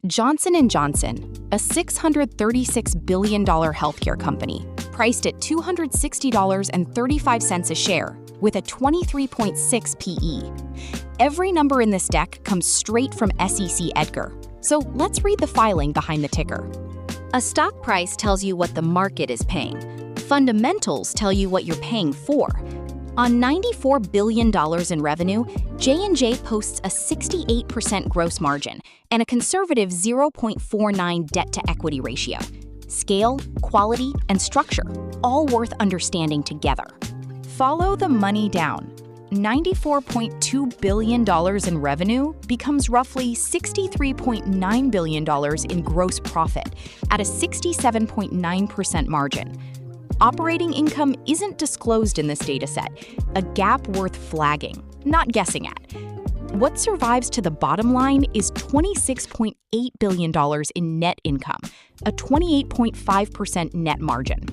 Johnson & Johnson, a $636 billion healthcare company, priced at $260.35 a share with a 23.6 PE. Every number in this deck comes straight from SEC Edgar. So let's read the filing behind the ticker. A stock price tells you what the market is paying. Fundamentals tell you what you're paying for. On $94 billion in revenue, J&J posts a 68% gross margin and a conservative 0.49 debt-to-equity ratio. Scale, quality, and structure, all worth understanding together. Follow the money down. $94.2 billion in revenue becomes roughly $63.9 billion in gross profit at a 67.9% margin. Operating income isn't disclosed in this dataset, a gap worth flagging, not guessing at. What survives to the bottom line is $26.8 billion in net income, a 28.5% net margin.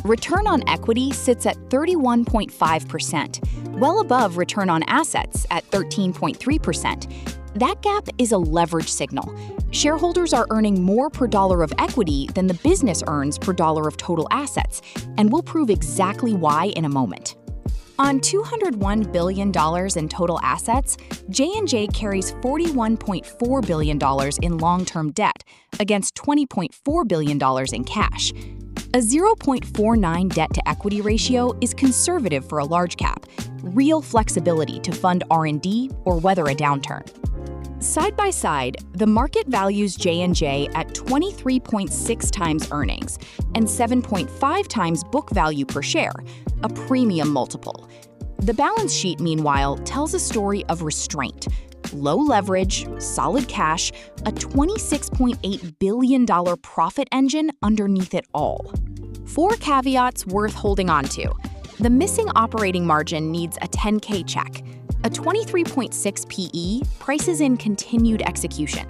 Return on equity sits at 31.5%, well above return on assets at 13.3%. That gap is a leverage signal. Shareholders are earning more per dollar of equity than the business earns per dollar of total assets, and we'll prove exactly why in a moment. On $201 billion in total assets, J&J carries $41.4 billion in long-term debt against $20.4 billion in cash. A 0.49 debt-to-equity ratio is conservative for a large cap, real flexibility to fund R&D or weather a downturn. Side by side, the market values J&J at 23.6 times earnings and 7.5 times book value per share, a premium multiple. The balance sheet, meanwhile, tells a story of restraint. Low leverage, solid cash, a $26.8 billion profit engine underneath it all. 4 caveats worth holding on to. The missing operating margin needs a 10K check. A 23.6 PE prices in continued execution.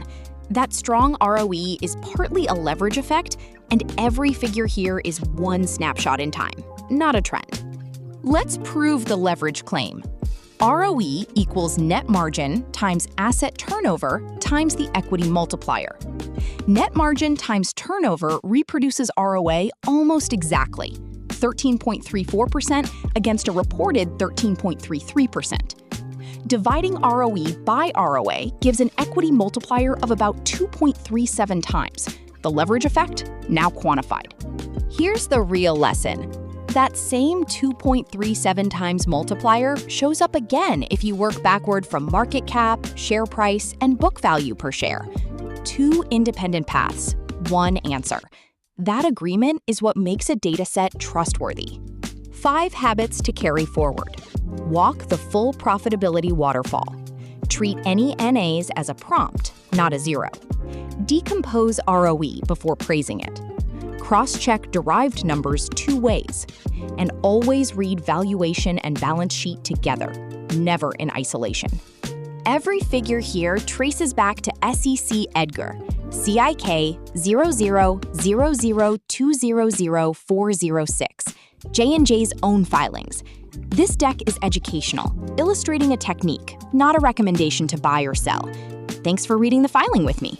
That strong ROE is partly a leverage effect, and every figure here is one snapshot in time, not a trend. Let's prove the leverage claim. ROE equals net margin times asset turnover times the equity multiplier. Net margin times turnover reproduces ROA almost exactly, 13.34% against a reported 13.33%. Dividing ROE by ROA gives an equity multiplier of about 2.37 times. The leverage effect, now quantified. Here's the real lesson. That same 2.37 times multiplier shows up again if you work backward from market cap, share price, and book value per share. 2 independent paths, 1 answer. That agreement is what makes a dataset trustworthy. 5 habits to carry forward. Walk the full profitability waterfall. Treat any NAs as a prompt, not a zero. Decompose ROE before praising it. Cross-check derived numbers 2 ways. And always read valuation and balance sheet together, never in isolation. Every figure here traces back to SEC Edgar, CIK 0000200406, J&J's own filings. This deck is educational, illustrating a technique, not a recommendation to buy or sell. Thanks for reading the filing with me.